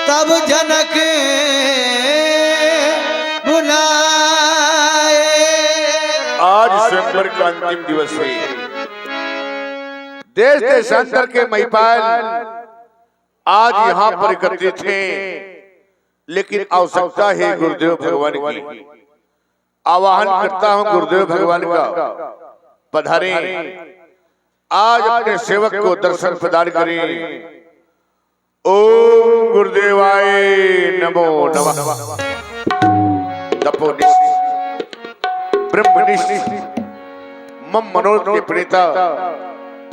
तब जनक बुलाए। आज स्वयंवर का अंतिम दिवस है। देश देशांतर के महिपाल आज यहाँ पर एकत्रित हैं, लेकिन आवश्यकता है गुरुदेव भगवान की। आवाहन करता हूँ गुरुदेव भगवान का, पधारें, आज अपने सेवक को दर्शन प्रदान करें। ओम गुरुदेवाय नमो नमः। तपोनिष्ठ ब्रह्मनिष्ठ मम मनोरथ के प्रणेता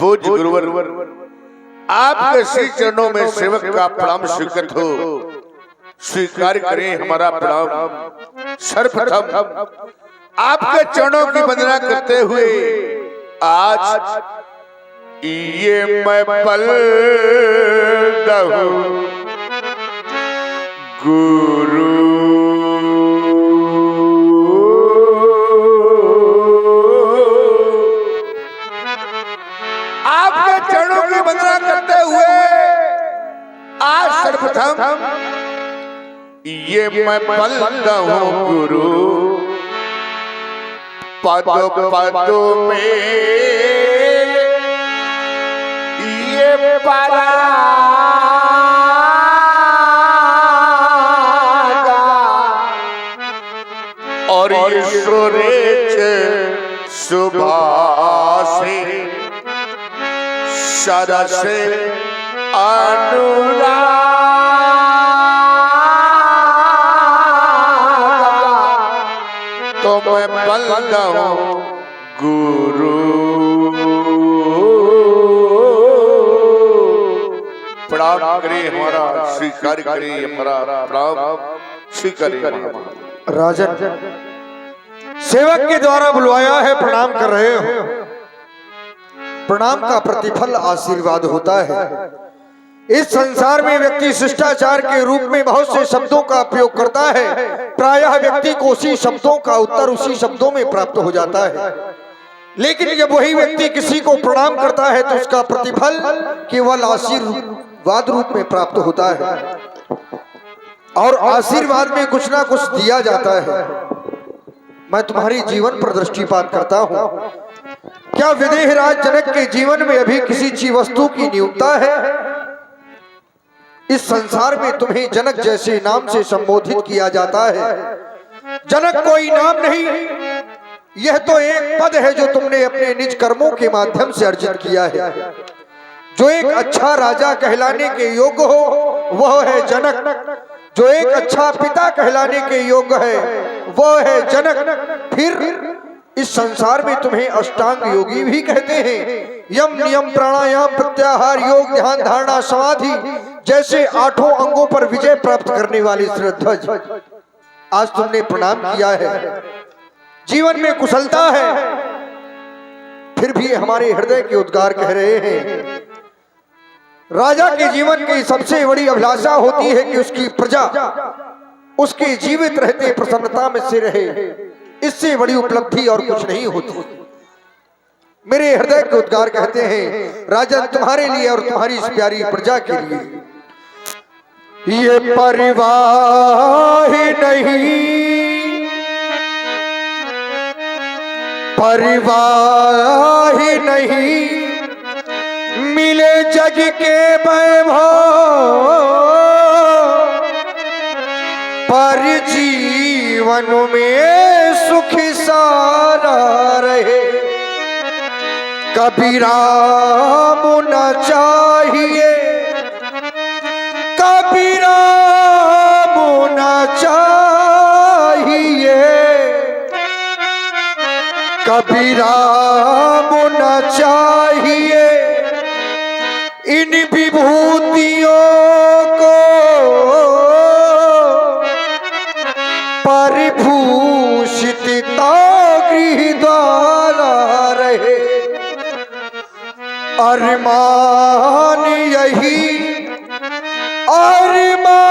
पूज्य गुरुवर, आपके श्री चरणों में सेवक का प्रणाम स्वीकृत हो, स्वीकार करें हमारा प्रणाम। सर्वप्रथम आपके चरणों की वंदना करते हुए आज ये मैं पल दहूं गुरु आपके चरणों की वंदना करते हुए आज सर्वप्रथम ये मैं पल दहूं गुरु पदों पदों में ये परागा और ये सूरज सुबह से सरस अनुराग तो मैं बंद हूँ गुरु। प्रणाम करें हमारा, स्वीकार करें हमारा प्रणाम, स्वीकार करें। राजन, सेवक के द्वारा बुलवाया है, प्रणाम कर रहे हो। प्रणाम का प्रतिफल आशीर्वाद होता है। इस संसार में व्यक्ति शिष्टाचार के रूप में बहुत से शब्दों का प्रयोग करता है, प्रायः व्यक्ति को उसी शब्दों का उत्तर उसी शब्दों में प्राप्त हो जाता है। लेकिन जब वही व्यक्ति किसी को प्रणाम करता है तो उसका प्रतिफल केवल आशीर्वाद रूप में प्राप्त होता है, और आशीर्वाद में कुछ ना कुछ दिया जाता है। मैं तुम्हारी जीवन पर दृष्टिपात करता हूँ। क्या विदेहराज जनक के जीवन में अभी किसी चीज वस्तु की न्यूनता है? इस संसार में तुम्हें जनक जैसे नाम से संबोधित किया जाता है। जनक कोई नाम नहीं, यह तो एक पद है जो तुमने अपने निज कर्मों के माध्यम से अर्जित किया है। जो एक अच्छा राजा कहलाने के योग्य हो वह है जनक, जो एक अच्छा पिता कहलाने के योग्य है वह है जनक। फिर इस संसार में तुम्हें अष्टांग योगी भी कहते हैं। यम नियम प्राणायाम प्रत्याहार योग ध्यान धारणा समाधि जैसे 8 अंगों पर विजय प्राप्त करने वाले श्रीध्वज, आज तुमने प्रणाम किया है। जीवन में कुशलता है, फिर भी हमारे हृदय के उद्गार कह रहे हैं। राजा के जीवन की सबसे बड़ी अभिलाषा होती है कि उसकी प्रजा उसके जीवित रहते प्रसन्नता में से रहे। इससे बड़ी उपलब्धि और कुछ नहीं होती। मेरे हृदय के उद्गार कहते हैं, राजन तुम्हारे लिए और तुम्हारी इस प्यारी प्रजा के लिए ये परिवार नहीं, परिवार नहीं मिले जग के वैभव, पर जीवन में सुख सारा रहे। कभी राम न चाहिए, कभी राम न चाहिए, कभी राम न चाहिए। इन विभूतियों को परिभूषित गृह द्वारा रहे। अरमान यही, अरमान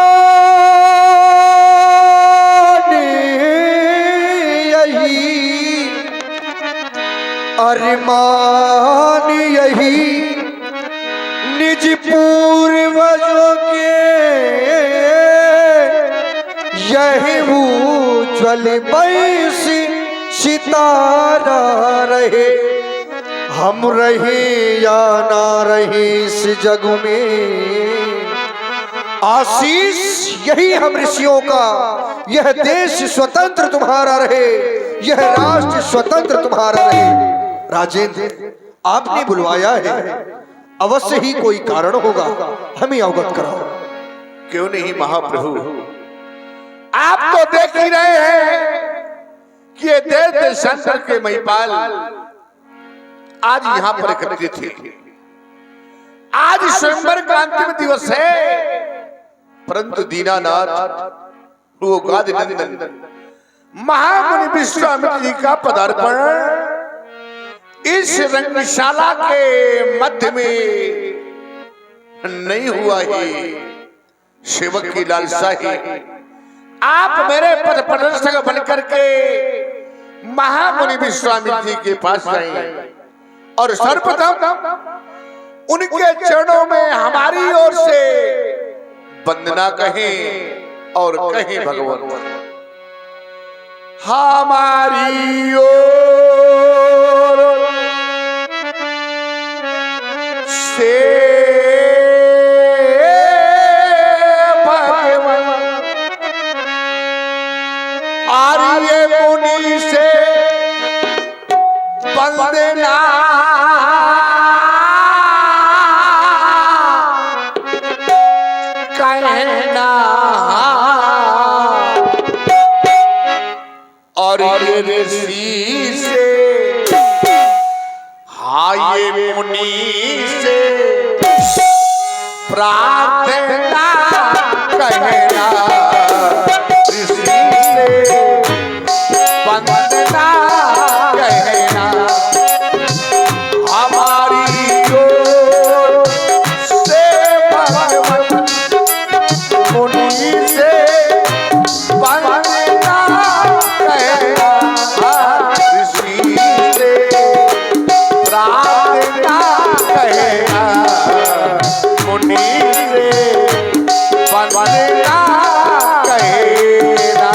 यही, अरमान यही निज पूर्वजों के यही उज्ज्वल वैसी सितारा रहे, हम रहे या ना रहे इस जग में, आशीष यही हम ऋषियों का, यह देश स्वतंत्र तुम्हारा रहे, यह राष्ट्र स्वतंत्र तुम्हारा रहे। राजेंद्र, आपने बुलवाया है, अवश्य ही कोई कारण होगा, हमें अवगत कराओ। क्यों नहीं महाप्रभु, आप तो देख ही रहे हैं कि ये देश देशांतर के महिपाल आज यहाँ पर एकत्रित थे। आज स्वयंवर का अंतिम दिवस है, परंतु दीनानाथ वो गाद नंदन महामुनि विश्वामित्र जी का पदार्पण इस रंगशाला के मध्य में नहीं हुआ है। सेवक की लालसा है, आप मेरे पद प्रदर्शक बनकर के महामुनि विश्वामित्र जी के पास गए और सर्वप्रथम उनके चरणों में हमारी ओर से वंदना कहें और कहें भगवान हमारी ओर से भगवान आर्य मुनि से वंदना कहना और ये ऋषि से हाय मुनि से प्रार्थना कहना, ऋषि से वंदना कहना, हमारी ओर से भगवान मुनि से वंदना कहना, ऋषि से प्रार्थना कहना, मुनि से वंदना कहना।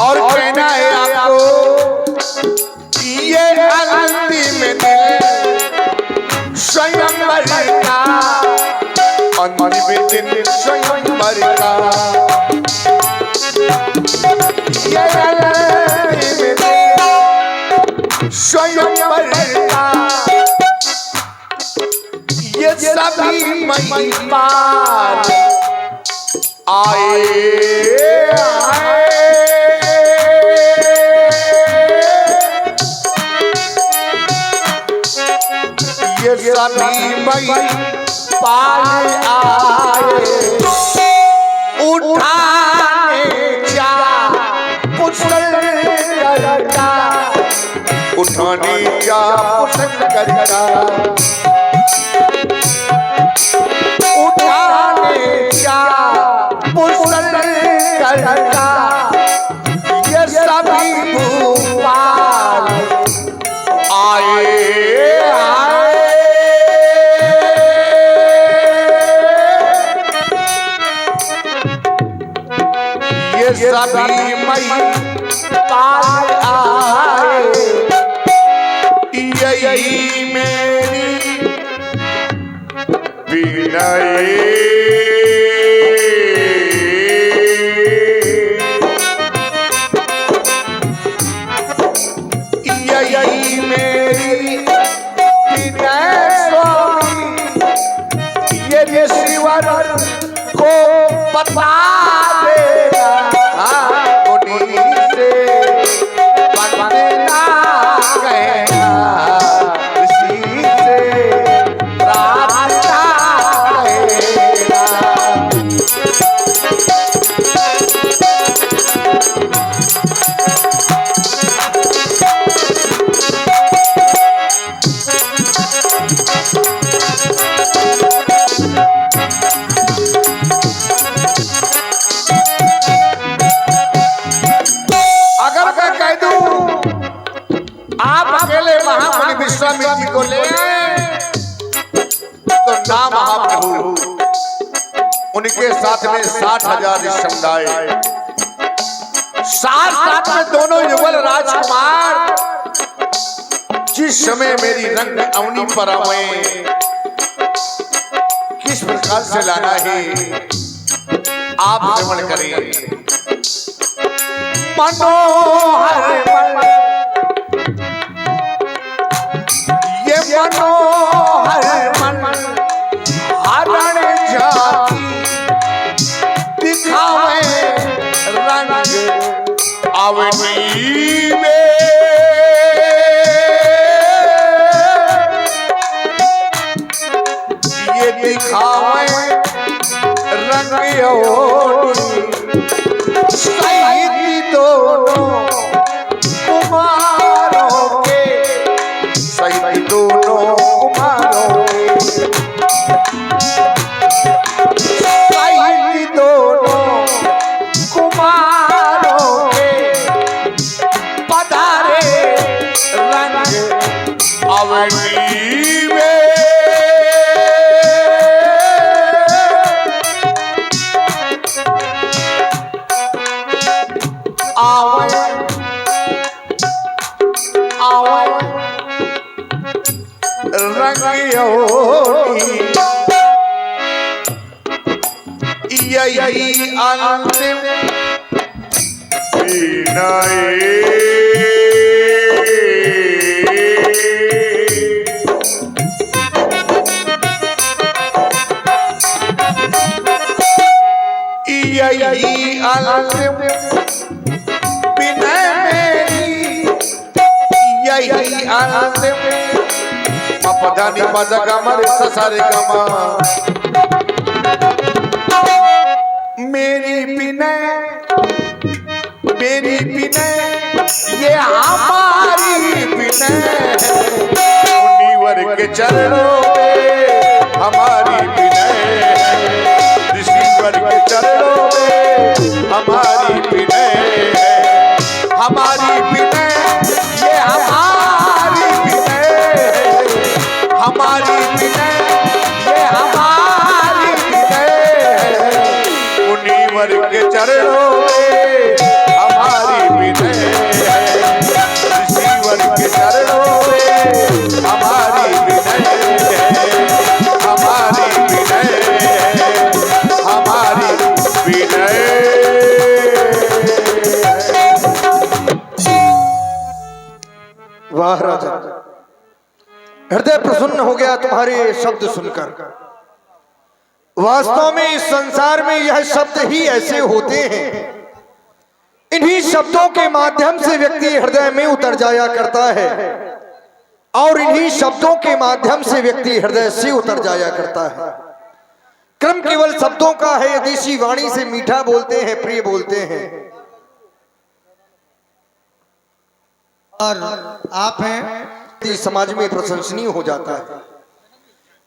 और कहना है आपको कि ये अंतिम दिन स्वयंवर का, अंतिम दिन स्वयंवर का, ये अंतिम दिन स्वयंवर का, ये सभी महिपाल आए ये सभी महिपाल आए, उठाने जा पुष्कर करता, उठाने जा पुष्कर करता, उठाने जा पुष्कर करता, ये सभी भूपाल आए ये सभी महिपाल आए, यही मेरी विनय यही मेरी विनय स्वामी, ये ऋषिवर को बता देना, मुनि से वंदना कहना, ऋषि से प्रार्थना कहना। में 60,000 समुदाय, साथ साथ में दोनों युगल राजकुमार। जिस समय मेरी रंग अवनी पर आवे, किस प्रकार से लाना है आप श्रवण करें। मनोहर ये मनोहर मन हरण जाति दिखावे रंग अवनी में। ये दिखावे रंग अवनी सही दोनों कुमारों के, सही दोनों कुमारों के, सही दोनों कुमारों के पधारे रंग अवनी में। आवे आवे रंग अवनी, यही अंतिम विनय। यही अंतिम विनय मेरी, यही अंतिम मपदानी मजगा मरे ससारे गमा। मेरी विनय ये हमारी विनय, मुनिवर के चरणों में हमारी विनय, ऋषिवर के चरणों में हमारी विनय है। हमारी विनय ये हमारी विनय, हमारी विनय ये हमारी विनय, मुनिवर के चरणों में हमारी विनय है, ऋषिवर के चरणों में हमारी विनय है, हमारी विनय है, हमारी विनय। वाह राजा, हृदय प्रसन्न हो गया तुम्हारे शब्द सुनकर। वास्तव में इस संसार में यह शब्द ही ऐसे होते हैं, इन्हीं शब्दों के माध्यम से व्यक्ति हृदय में उतर जाया करता है और इन्हीं शब्दों के माध्यम से व्यक्ति हृदय से उतर जाया करता है। क्रम केवल शब्दों का है, यदि वाणी से मीठा बोलते हैं, प्रिय बोलते हैं। और आप हैं समाज में प्रशंसनीय हो जाता है।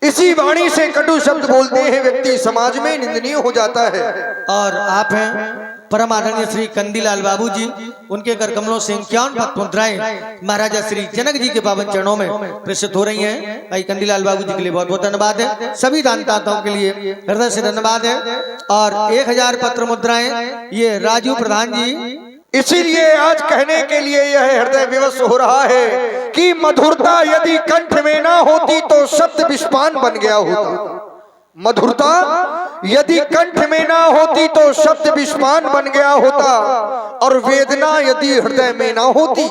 इसी वाणी से कटु शब्द बोलते हैं, व्यक्ति समाज में निंदनीय हो जाता है। और आप हैं परम आदरणीय श्री कंदीलाल बाबू जी, उनके कर कमलों से 51 पद मुद्राएं महाराजा श्री जनक जी के पावन चरणों में प्रेषित हो रही हैं। भाई कंदीलाल बाबू जी के लिए बहुत बहुत धन्यवाद है। सभी दानदाताओं के लिए हृदय से धन्यवाद है। और 1000 पत्र मुद्राएं ये राजू प्रधान जी। इसीलिए आज कहने के लिए यह हृदय विवश हो रहा है कि मधुरता यदि कंठ में ना होती तो शब्द विषपान बन गया होता। मधुरता यदि कंठ में ना होती तो शब्द विषपान बन गया होता, और वेदना यदि हृदय में ना होती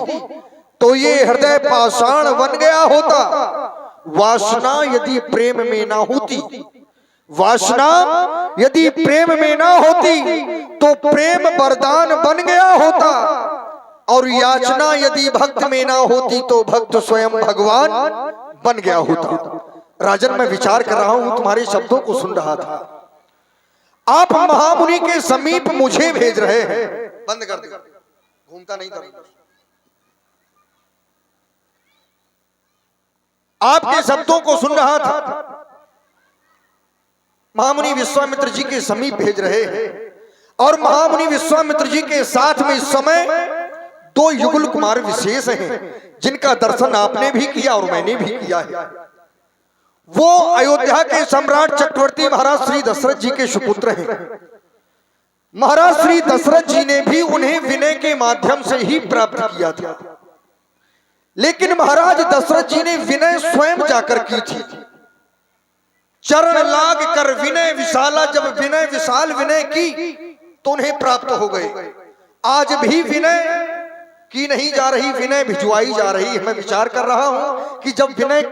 तो ये हृदय पाषाण बन गया होता। वासना यदि प्रेम में ना होती, वासना यदि प्रेम में ना होती तो प्रेम वरदान बन गया होता, और याचना यदि भक्त में ना होती तो भक्त स्वयं भगवान बन गया होता। राजन, मैं विचार कर रहा हूं, तुम्हारे शब्दों को सुन रहा था। आप महामुनि के समीप मुझे भेज रहे हैं। बंद कर दे, घूमता नहीं था। आपके शब्दों को सुन रहा था, महामुनि विश्वामित्र जी के समीप भेज रहे हैं। और महामुनि विश्वामित्र जी के साथ में इस समय 2 युगल कुमार विशेष हैं, जिनका दर्शन आपने भी किया और मैंने भी किया है। वो अयोध्या के सम्राट चक्रवर्ती महाराज श्री दशरथ जी के सुपुत्र हैं। महाराज श्री दशरथ जी ने भी उन्हें विनय के माध्यम से ही प्राप्त किया था, लेकिन महाराज दशरथ जी ने विनय स्वयं जाकर की थी। चरण लाग कर विनय विशाला, जब विनय विशाल विनय की तो उन्हें प्राप्त हो गए। आज भी विनय की नहीं जा रही, विनय भिजवाई जा रही है। मैं विचार कर रहा हूं कि जब विनय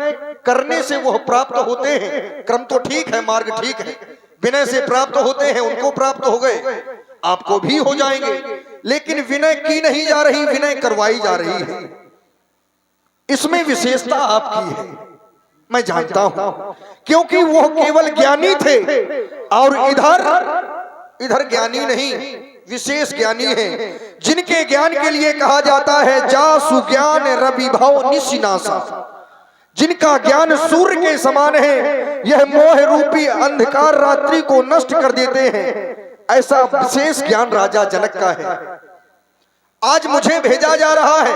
करने से वह प्राप्त होते हैं, क्रम तो ठीक है, मार्ग ठीक है, विनय से प्राप्त होते हैं, उनको प्राप्त हो गए, आपको भी हो जाएंगे। लेकिन विनय की नहीं जा रही, विनय करवाई जा रही है। इसमें विशेषता आपकी है, मैं जानता हूं, क्योंकि वो केवल ज्ञानी थे और इधर ज्ञानी नहीं, विशेष ज्ञानी है, जिनके ज्ञान के लिए कहा जाता है जा सुज्ञान रवि भव निशिनासा। जिनका ज्ञान सूर्य के समान है, यह मोह रूपी अंधकार रात्रि को नष्ट कर देते हैं। ऐसा विशेष ज्ञान राजा जनक का है। आज मुझे भेजा जा रहा है,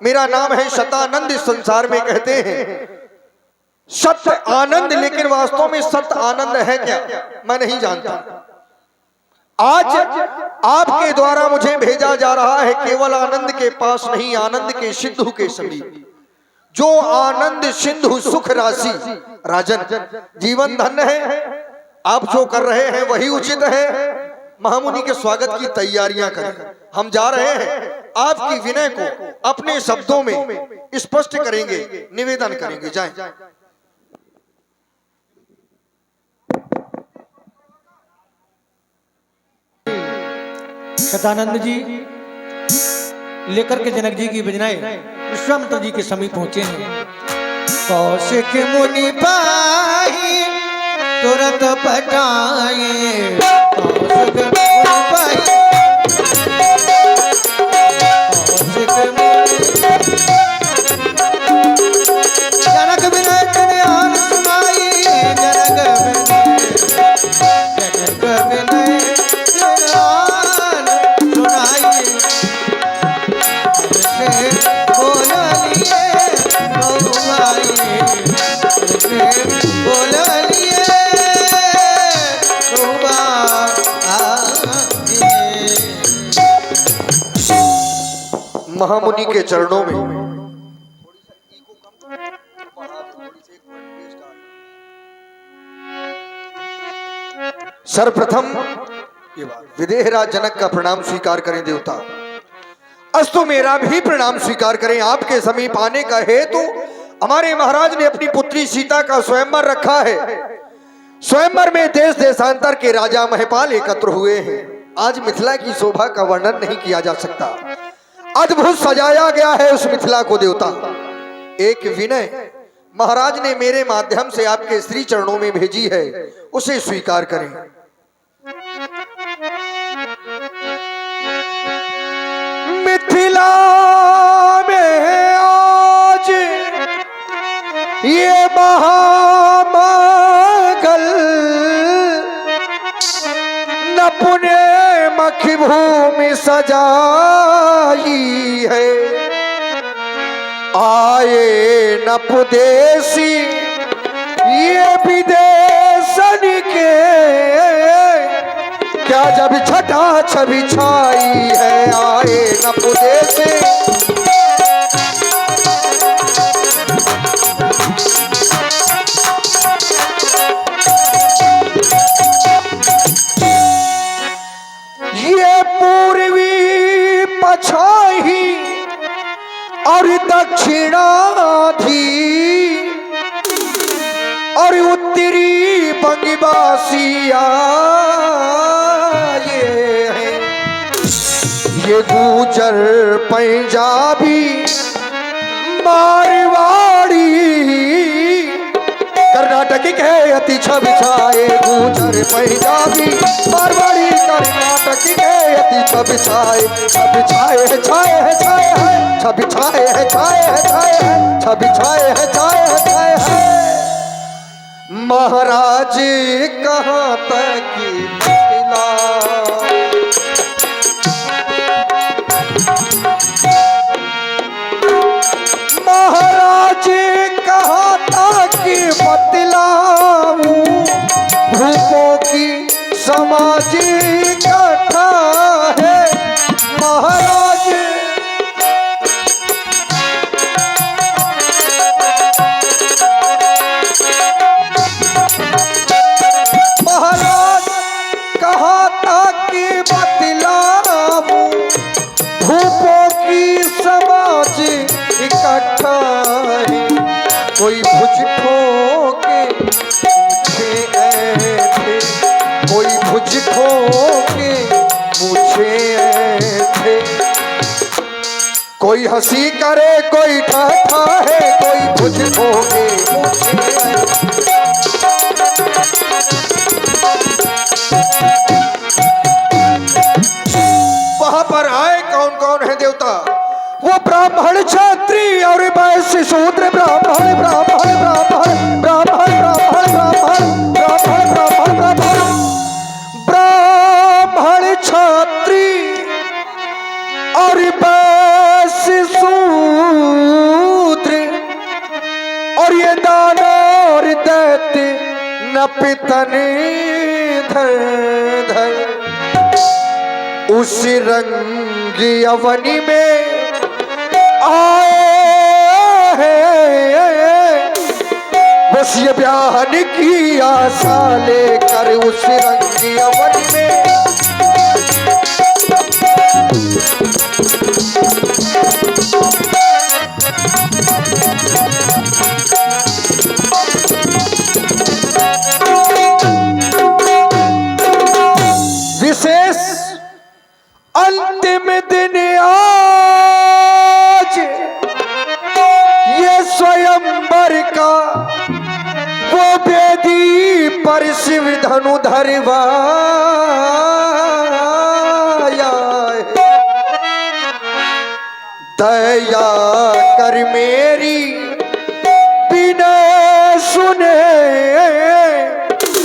मेरा नाम है शतानंद। संसार में कहते हैं सत्य आनंद, लेकिन वास्तव में सत्य आनंद है क्या, मैं नहीं जानता। आज आपके द्वारा मुझे भेजा जा रहा है केवल आनंद के पास नहीं, आनंद के सिंधु के समीप। जो आनंद सिंधु सुख राशि, राजन जीवन धन्य है। आप जो कर रहे हैं वही उचित है। महामुनि के स्वागत की तैयारियां करें। हम जा रहे हैं, आपकी विनय को अपने शब्दों में स्पष्ट करेंगे, निवेदन करेंगे। जाएं। शतानंद जी लेकर के जनक जी की बजनाएं विश्वामित्र जी के समीप पहुंचे हैं। कौशिक मुनि पाही तुरंत पटाए, कौशिक मुनि पाही, कौशिक मुनि जनक विनय ध्यान सुनाई, जनक विनय महामुनि के चरणों में सर्वप्रथम विदेहराज जनक का प्रणाम स्वीकार करें। देवता अस्तु मेरा भी प्रणाम स्वीकार करें। आपके समीप आने का हेतु हमारे महाराज ने अपनी पुत्री सीता का स्वयंवर रखा है। स्वयंवर में देश देशांतर के राजा महिपाल एकत्र हुए हैं। आज मिथिला की शोभा का वर्णन नहीं किया जा सकता। अद्भुत सजाया गया है उस मिथिला को। देवता एक विनय महाराज ने मेरे माध्यम से आपके श्री चरणों में भेजी है, उसे स्वीकार करें। मिथिला में आज ये महामंगल न पुण्य मखी भूमि सजाई है। आए नपुदेसी ये विदेशन के, क्या जब छठा छवि छाई है। आए नपुदेसी ये पूर्वी पछाई और दक्षिणाधी और उत्तरी बंगवासिया ये गुजर पंजाबी मारवाड़ी कर्नाटकी के अति छवि छाए। गुजर पंजाबी मारवाड़ी कर्नाटकी के अति छवि छाए। छवि छाए है, छाए है, छाए है, छवि छाए है, छाए है, छाए है, छवि छाए है, छाए है, छाए है। महाराज कहाँ तक मिला, महाराज कहाँ तक बतलाऊं भूपों की सामाजिक मुझको के पूछे थे। कोई हंसी करे कोई ठाठा है, कोई मुझको के पूछे। वहां पर आए कौन कौन है देवता? वो ब्राह्मण क्षत्रिय और वैश्य शूद्र, ब्राह्मण ब्राह्मण ब्राह्मण ब्राह्मण ब्राह्मण ब्राह्मण ब्राह्मण ब्राह्मण ब्राह्मण ब्राह्मण क्षत्रिय और वैश्य शूद्र और ये दानव दैत्य न पितने धर धर। उस रंगी अवनी में आए हैं, बस ये ब्याहन की आशा लेकर उस रंगी अवनी में। विशेष अंतिम दिन आज ये स्वयंवर का वो वेदी पर शिव धनुधर वाया है। दया कर मेरी बिना सुने,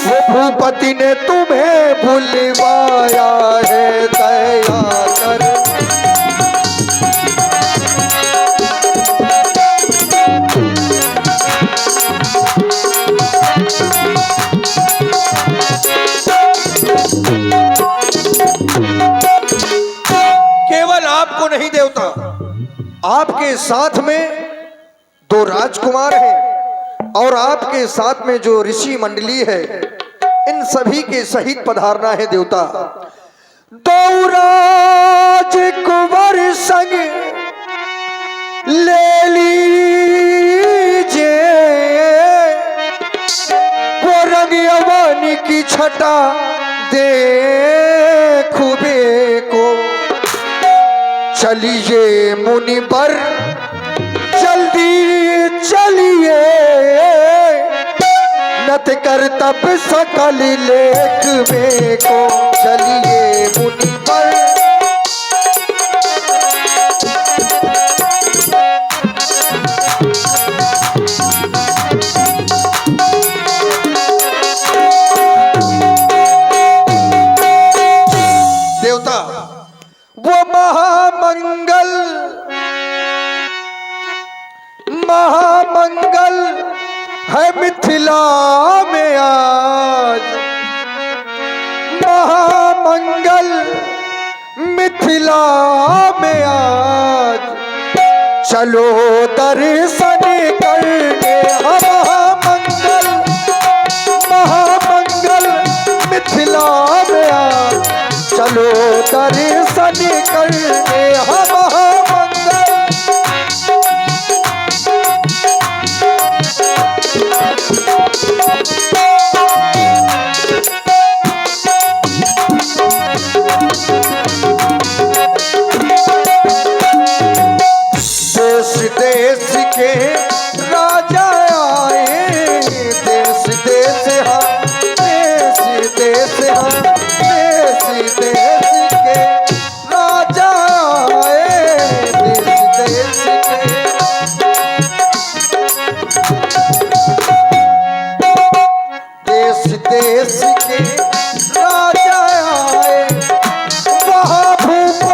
वो भूपति ने तुम्हें भुलवाया है। दया कर केवल आपको नहीं देवता, आपके साथ में 2 राजकुमार हैं और आपके साथ में जो ऋषि मंडली है, इन सभी के सहित पधारना है देवता। 2 राजकुमार संग ले लीजिए, वो रंग यवन की छटा देखुबे को। चलिए मुनि पर जल्दी चलिए, नत कर्तव्य सकल लेखवे को। चलिए मुनि पर देवता, वो महामंगल महामंगल है मिथिला में आज। महामंगल मिथिला में आज, चलो दर्शन करने। महामंगल महामंगल मिथिला में आज, चलो दर्शन करने। महामंगल देश देश के राजा आए, देश देश हाँ देश देश हाँ देश देश के राजा आए, देश देश के देश के राजा आए। वहाँ भूपो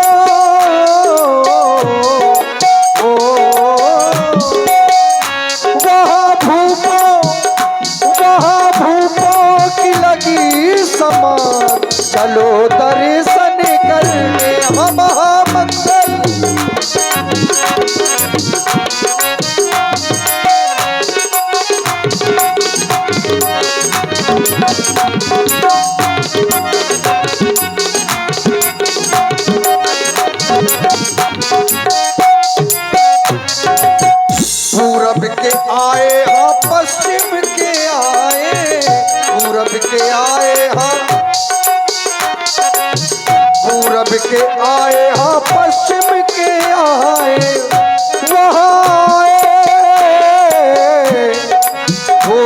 की लगी समान, चलो दर्शन करने। हम महामंगल पूरब के आए हाँ पश्चिम के आए, पूरब के आए हाँ के आए, हाँ पश्चिम के आए, वहाँ आए वो,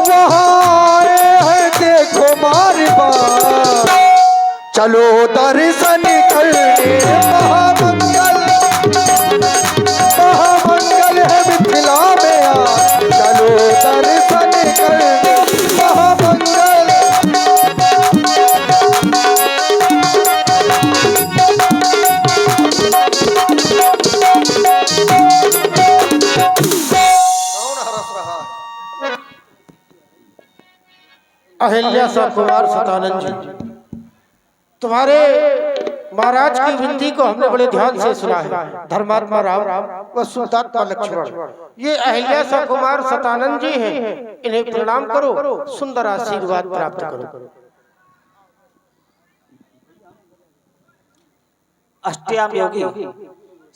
वहाँ आए हैं देखो मारे बाप, चलो दर्शन करने। महामंगल महामंगल है मिथिला में आ, चलो दर्शन करने। महामंगल कौन हरस रहा है? अहिल्या सा कुमार सतानंद जी, तुम्हारे महाराज की विनती को हमने बड़े ध्यान से सुना है। धर्मात्मा राम व सुल्तात्मा लक्ष्मण, ये अहिल्या सा कुमार सतानंद जी हैं, इन्हें प्रणाम करो, सुंदर आशीर्वाद प्राप्त करो। अष्टयाम योगी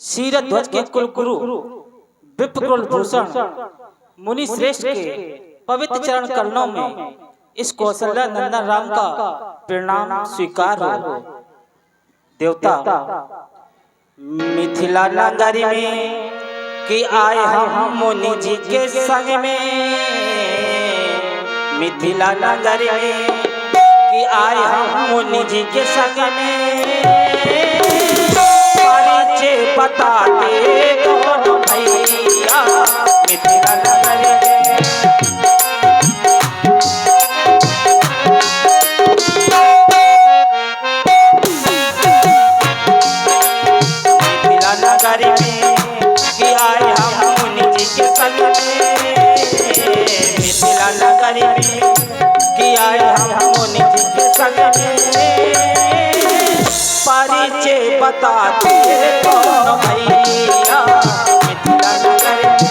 शीरध्वज ध्वज के कुलगुरु विप्रकुल भूषण मुनि श्रेष्ठ के पवित्र चरण करणों में इस कौशल्या नंदन राम का प्रणाम स्वीकार हो। देवता मिथिला नगरी में कि आए हम मुनि जी के संग में, मिथिला नगरी में कि आए हम मुनि जी के संग में, परिचय बताते दोनों भैया मिथिला नगरी में। नगरी में कि आए हम मुनि जी के संग में, मिथिला नगरी में कि आए हम मुनि जी के संग में, परिचय बताते दोनों भैया मिथिला नगरी में।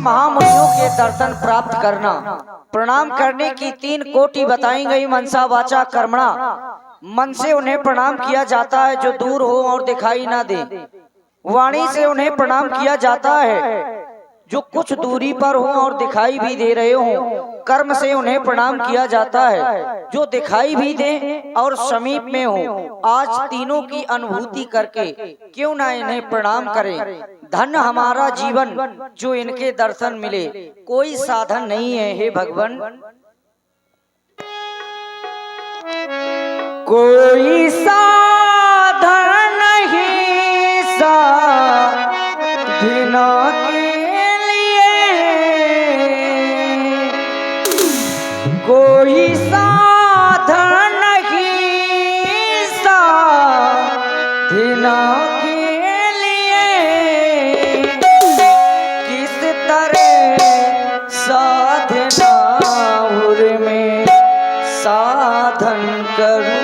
महामुनियों के दर्शन प्राप्त करना, प्रणाम करने की 3 कोटि बताई गई। मनसा वाचा कर्मणा, मन से उन्हें प्रणाम किया जाता है जो दूर हो और दिखाई ना दे। वाणी से उन्हें प्रणाम किया जाता है जो कुछ दूरी पर हो और दिखाई भी दे रहे हो। कर्म से उन्हें प्रणाम किया जाता है जो दिखाई भी दे और समीप में हो। आज तीनों की अनुभूति करके क्यों ना इन्हें प्रणाम करें। धन्य हमारा जीवन जो इनके दर्शन मिले, कोई साधन नहीं है हे भगवान। कोई साधन नहीं साधना के लिए, कोई साधन नहीं साधना के लिए, किस तरह साधना उर में साधन करूं,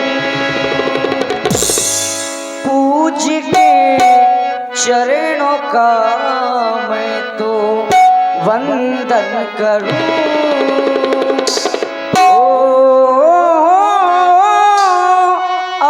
पूज के चरणों का मैं तो वंदन करूं। ओ आ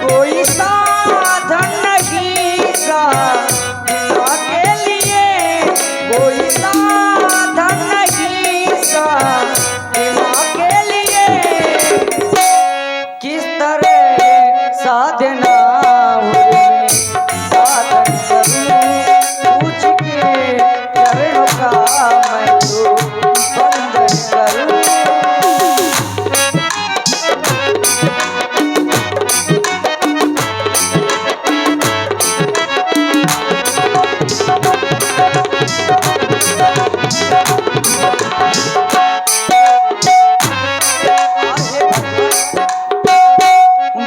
कोई साधन नहीं साधना के लिए, कोई साधन नहीं साधना के लिए, किस तरह साधना में साधन करूं, पूछ के चरणों का मैं तो वंदन करूं।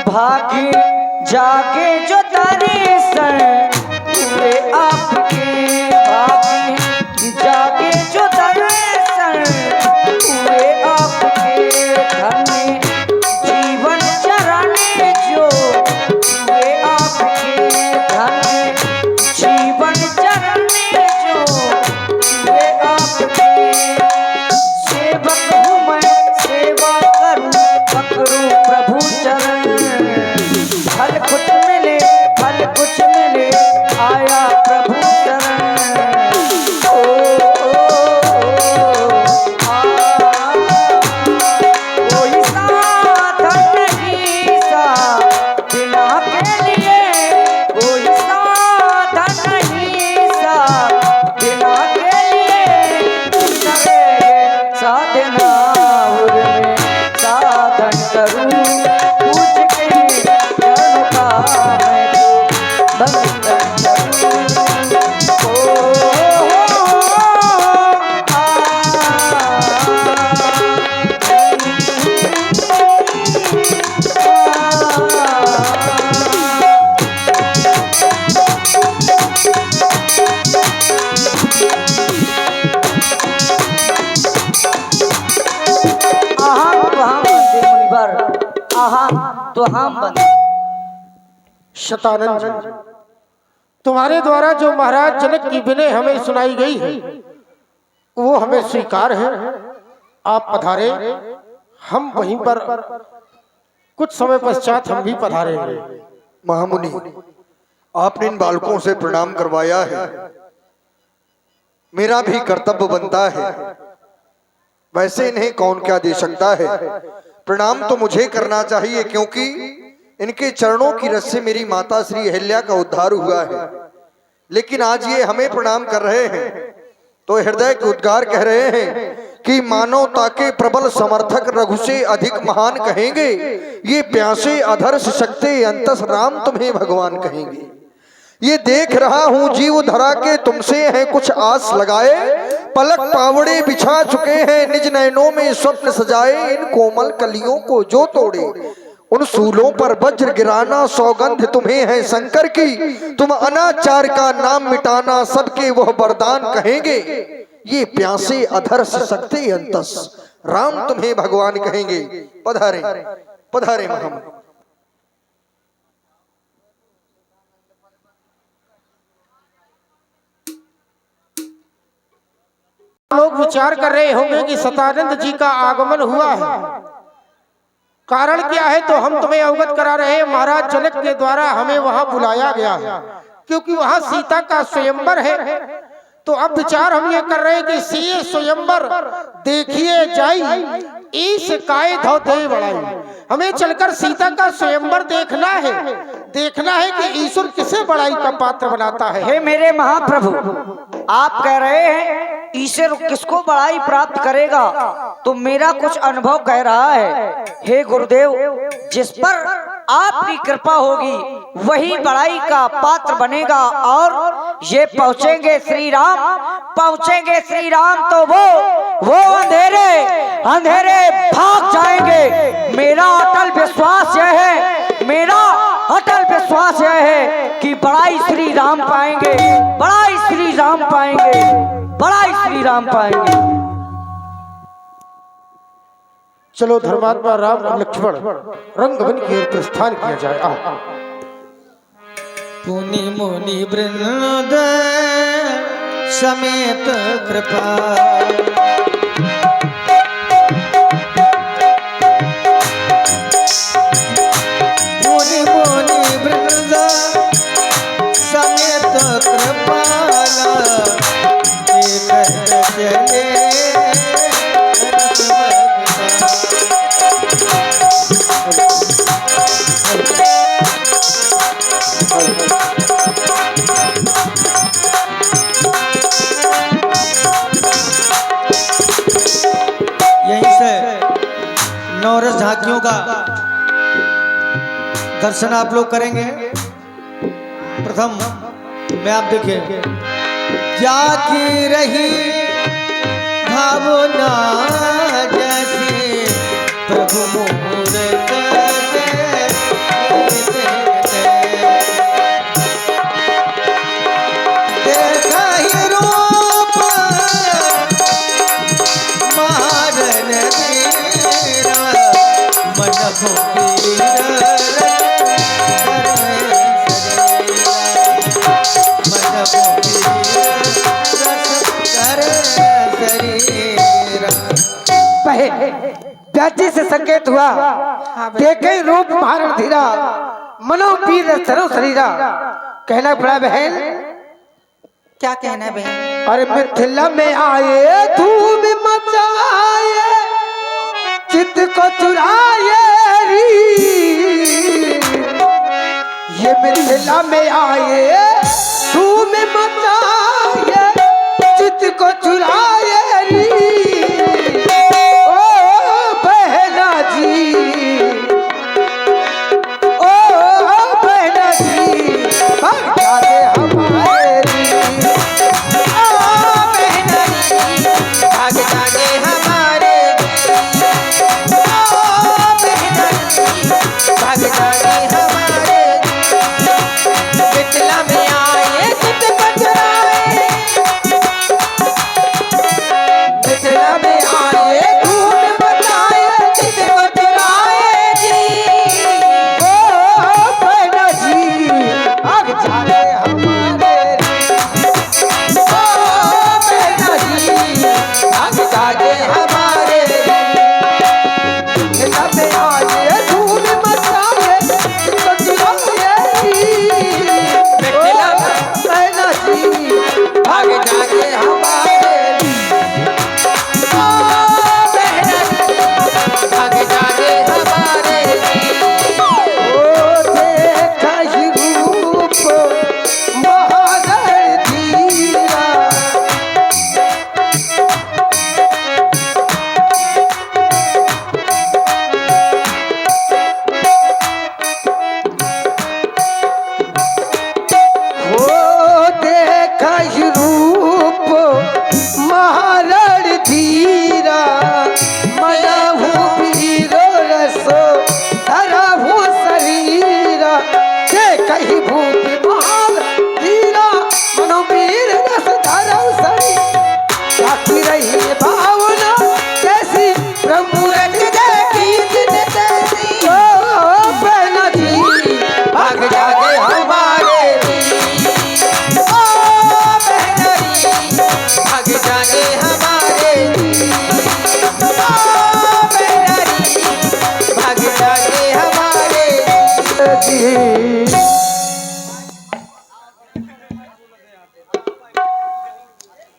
भागे जागे जो दर्शन हुए आपके, भागे जागे जो दर्शन हुए आपके, धन्य जीवन चरण जो हुए आपके, धन्य जीवन चरण जो हुए आपके, सेवक हूँ मैं सेवा करूँ पकड़ूं प्रभु चरण, फल कुछ मिले आया प्रभु शरण। ओ, कोई साधन नहीं साधना के लिए, कोई साधन नहीं साधना के लिए, साधना उर में साधन करूं, पूज के चरणों का मैं तो वंदन करूं। ओ तो हम बंदे। शतानंद जी, तुम्हारे द्वारा जो महाराज जनक की विनय हमें सुनाई गई है वो हमें स्वीकार है। आप पधारे, हम वहीं पर कुछ समय पश्चात हम भी पधारेंगे। महामुनि, आपने इन बालकों से प्रणाम करवाया है, मेरा भी कर्तव्य बनता है। वैसे इन्हें कौन क्या दे सकता है, प्रणाम तो मुझे करना चाहिए, क्योंकि इनके चरणों की रस से मेरी माता श्री अहिल्या का उद्धार हुआ है। लेकिन आज ये हमें प्रणाम कर रहे हैं तो हृदय के उद्गार कह रहे हैं कि मानवता के प्रबल समर्थक रघु से अधिक महान कहेंगे, ये प्यासे अधर से सकते अंतस राम तुम्हें भगवान कहेंगे। ये देख रहा हूं जीव धरा के तुमसे है कुछ आस लगाए, पलक पावड़े बिछा चुके हैं निज नयनों में स्वप्न सजाए, इन कोमल कलियों को जो तोड़े उन सूलों पर वज्र गिराना, सौगंध तुम्हें है शंकर की, तुम अनाचार का नाम मिटाना, सबके वह वरदान कहेंगे। ये प्यासे अधर से सकते अंतस राम तुम्हें भगवान कहेंगे। पधारे पधारे महामन। लोग विचार कर रहे होंगे कि शतानंद जी का आगमन हुआ है, कारण क्या है, तो हम तुम्हें अवगत करा रहे हैं। महाराज जनक के द्वारा हमें वहां बुलाया गया है, क्योंकि वहां सीता का स्वयंवर है। तो अब विचार हम ये कर रहे हैं कि सीए स्वयंवर देखिए जाई, इस काय धोते बड़ाई। हमें चलकर सीता का स्वयंवर देखना है कि ईश्वर किसे बड़ाई का पात्र बनाता है। हे मेरे महाप्रभु, आप कह रहे हैं ईश्वर किसको बड़ाई प्राप्त करेगा, तो मेरा कुछ अनुभव कह रहा है। हे गुरुदेव, जिस पर आपकी कृपा होगी वही बड़ाई का पात्र बनेगा। और ये पहुंचेंगे श्री राम तो वो अंधेरे भाग जाएंगे। मेरा अटल विश्वास यह है कि बड़ाई श्री राम पाएंगे। चलो धर्मात्मा राम और लक्ष्मण रंगवन की ओर प्रस्थान किया जाए। पुनि मुनि वृंद समेत कृपा, मुनि वृंद समेत कृपाला, देखत चले यहीं से नौरस झांकियों का दर्शन आप लोग करेंगे। प्रथम में आप देखिए, जाकी रही भावना जैसे प्रभु मूरत देखा ही रूप मारन तेरा मन प्याजी से संकेत हुआ, देखे रूप महारण धीरा, मनो पीर सरो शरीरा। कहना पड़ा बहन। क्या कहना है बहन? अरे मिथिला में आए धूम मचाए, चित्त को चुराए री। ये मिथिला में आए धूम मचाए, चित्त को चुराए री। ओ बहना जी, ओ बहना जी, भाग्या दे हमारे री।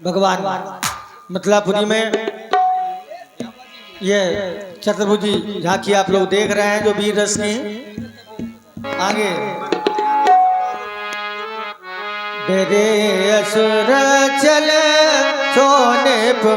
भगवान मथुरापुरी में ये चतुर्भुजी झांकी आप लोग देख रहे हैं जो वीर रस की। आगे डेरे असुर चल सोने पे